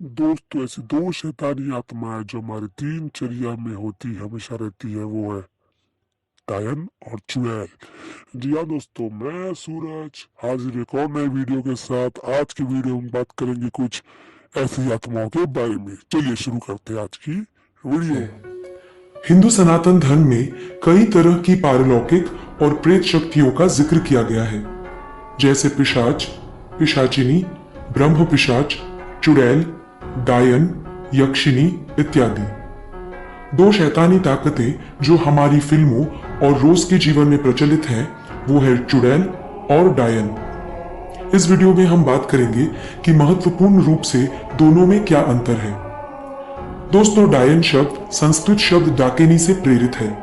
दोस्तों, ऐसी दो शैतानी आत्माएं जो हमारी दिनचर्या में होती हमेशा रहती है, वो है डायन और चुड़ैल। जी हाँ दोस्तों, मैं सूरज हाजिर एक और नए वीडियो के साथ। आज की वीडियो में बात करेंगे कुछ ऐसी आत्माओं के बारे में। चलिए शुरू करते हैं आज की वीडियो। हिंदू सनातन धर्म में कई तरह की पारलौकिक और प्रेत शक्तियों का जिक्र किया गया है, जैसे पिशाच, पिशाचिनी, ब्रह्म पिशाच, चुड़ैल, डायन, यक्षिनी इत्यादि। दो शैतानी ताकतें जो हमारी फिल्मों और रोज के जीवन में प्रचलित हैं, वो है चुड़ैल और डायन। इस वीडियो में हम बात करेंगे कि महत्वपूर्ण रूप से दोनों में क्या अंतर है। दोस्तों, डायन शब्द संस्कृत शब्द डाकिनी से प्रेरित है।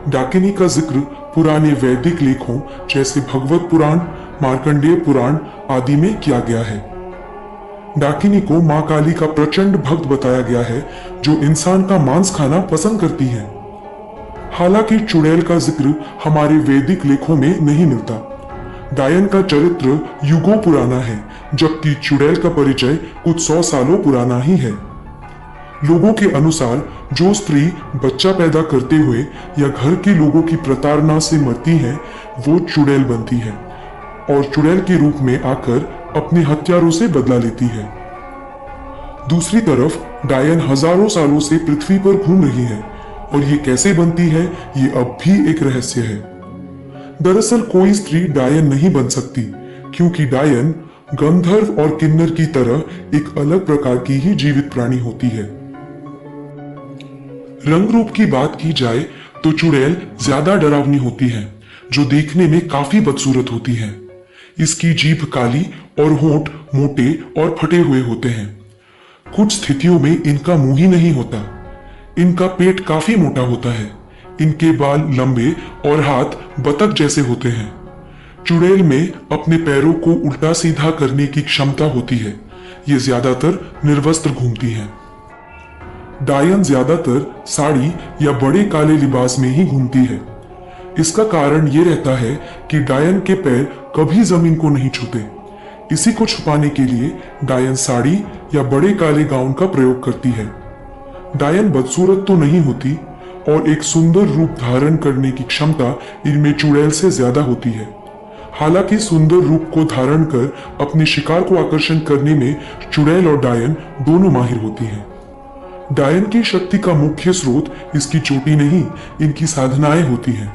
डाकिनी का जिक्र पुराने वैदिक लेखों जैसे भगवत पुराण, मार्कंडेय पुराण आदि में किया गया है। डाकिनी को मां काली का प्रचंड भक्त बताया गया है, जो इंसान का मांस खाना पसंद करती है। हालांकि चुड़ैल का जिक्र हमारे वैदिक लेखों में नहीं मिलता। डायन का चरित्र युगों पुराना है, जबकि चुड़ैल का परिचय कुछ 100 सालों पुराना ही है। लोगों के अनुसार जो स्त्री बच्चा पैदा करते हुए या घर के लोगों की प्रताड़ना से मरती है, वो चुड़ैल बनती है और चुड़ैल के रूप में आकर अपने हत्यारों से बदला लेती है। दूसरी तरफ डायन हजारों सालों से पृथ्वी पर घूम रही है और ये कैसे बनती है, ये अब भी एक रहस्य है। दरअसल कोई स्त्री डायन नहीं बन सकती, क्योंकि डायन गंधर्व और किन्नर की तरह एक अलग प्रकार की ही जीवित प्राणी होती है। रंग रूप की बात की जाए तो चुड़ैल ज्यादा डरावनी होती है, जो देखने में काफी बदसूरत होती है। इसकी जीभ काली और होंठ मोटे और फटे हुए होते हैं। कुछ स्थितियों में इनका मुंह ही नहीं होता। इनका पेट काफी मोटा होता है। इनके बाल लंबे और हाथ बतख जैसे होते हैं। चुड़ैल में अपने पैरों को उल्टा सीधा करने की क्षमता होती है। ये ज्यादातर निर्वस्त्र घूमती हैं। डायन ज्यादातर साड़ी या बड़े काले लिबास में ही घूमती है। इसका कारण ये रहता है कि डायन के पैर कभी जमीन को नहीं छूते। इसी को छुपाने के लिए डायन साड़ी या बड़े काले गाउन का प्रयोग करती है। डायन बदसूरत तो नहीं होती और एक सुंदर रूप धारण करने की क्षमता इनमें चुड़ैल से ज्यादा होती है। हालांकि सुंदर रूप को धारण कर अपने शिकार को आकर्षण करने में चुड़ैल और डायन दोनों माहिर होती हैं। डायन की शक्ति का मुख्य स्रोत इसकी चोटी नहीं, इनकी साधनाएं होती हैं,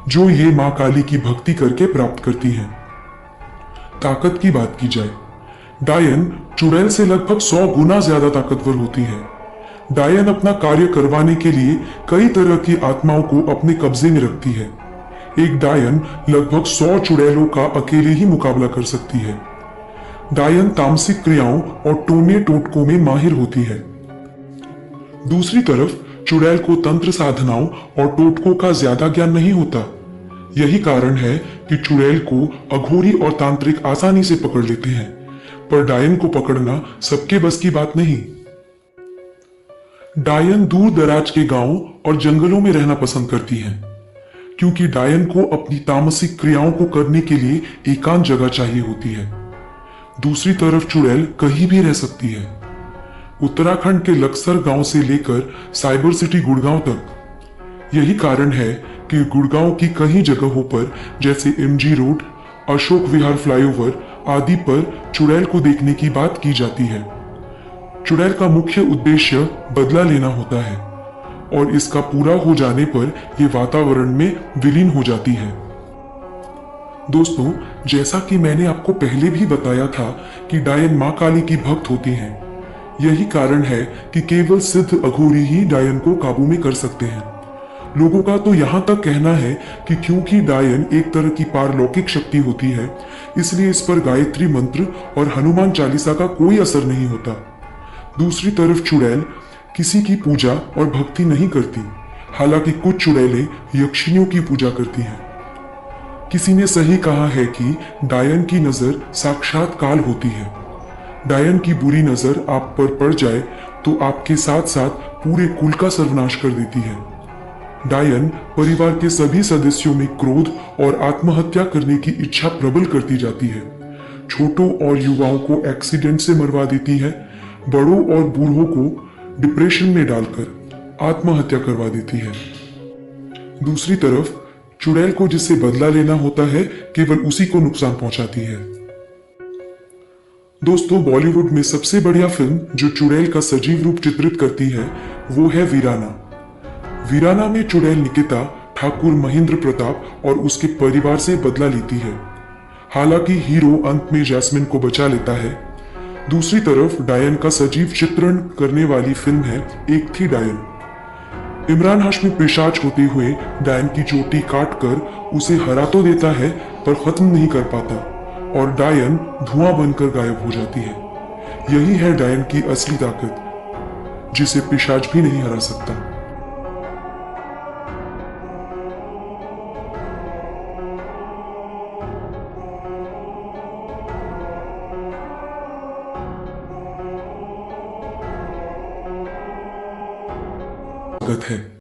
जो ये मां काली की भक्ति करके प्राप्त करती हैं। ताकत की बात की जाए, डायन चुड़ैल से लगभग 100 गुना ज्यादा ताकतवर होती है। डायन अपना कार्य करवाने के लिए कई तरह की आत्माओं को अपने कब्जे में रखती है। एक डायन लगभग 100 चुड़ैलों का अकेले ही मुकाबला कर सकती है। डायन तामसिक क्रियाओं और टोने टोटकों में माहिर होती है। दूसरी तरफ चुड़ैल को तंत्र साधनाओं और टोटकों का ज्यादा ज्ञान नहीं होता। यही कारण है कि चुड़ैल को अघोरी और तांत्रिक आसानी से पकड़ लेते हैं, पर डायन को पकड़ना सबके बस की बात नहीं। डायन दूर दराज के गांवों और जंगलों में रहना पसंद करती हैं, क्योंकि डायन को अपनी तामसिक क्रियाओं को करने के लिए एकांत जगह चाहिए होती है। दूसरी तरफ चुड़ैल कहीं भी रह सकती है, उत्तराखंड के लक्सर गांव से लेकर साइबर सिटी गुड़गांव तक। यही कारण है कि गुड़गांव की कई जगहों पर जैसे MG road, Ashok Vihar flyover आदि पर चुड़ैल को देखने की बात की जाती है। चुड़ैल का मुख्य उद्देश्य बदला लेना होता है और इसका पूरा हो जाने पर यह वातावरण में विलीन हो जाती है। दोस्तों, जैसा कि मैंने आपको पहले भी बताया था कि डायन मां काली की भक्त होती हैं। यही कारण है कि केवल सिद्ध अघोरी ही डायन को काबू में कर सकते हैं। लोगों का तो यहां तक कहना है कि क्योंकि डायन एक तरह की पारलौकिक शक्ति होती है, इसलिए इस पर गायत्री मंत्र और हनुमान चालीसा का कोई असर नहीं होता। दूसरी तरफ चुड़ैल किसी की पूजा और भक्ति नहीं करती। हालांकि कुछ चुड़ैलें यक्षिनियों की पूजा करती हैं। किसी ने सही कहा है कि डायन की नजर साक्षात काल होती है। डायन की बुरी नजर आप पर पड़ जाए तो आपके साथ साथ पूरे कुल का सर्वनाश कर देती है। डायन परिवार के सभी सदस्यों में क्रोध और आत्महत्या करने की इच्छा प्रबल करती जाती है। छोटों और युवाओं को एक्सीडेंट से मरवा देती है। बड़ों और बूढ़ों को डिप्रेशन में डालकर आत्महत्या करवा देती है। दूसरी तरफ चुड़ैल को जिससे बदला लेना होता है केवल उसी को नुकसान पहुंचाती है। दोस्तों, बॉलीवुड में सबसे बढ़िया फिल्म जो चुड़ैल का सजीव रूप चित्रित करती है वो है वीराना। वीराना में चुड़ैल निकिता ठाकुर महेंद्र प्रताप और उसके परिवार से बदला लेती है। हालांकि हीरो अंत में जैस्मिन को बचा लेता है। दूसरी तरफ डायन का सजीव चित्रण करने वाली फिल्म है एक थी डायन। इमरान हाशमी पिशाच होते हुए डायन की चोटी काटकर उसे हरा तो देता है पर खत्म नहीं कर पाता और डायन धुआं बनकर गायब हो जाती है। यही है डायन की असली ताकत, जिसे पिशाच भी नहीं हरा सकता। ताकत है।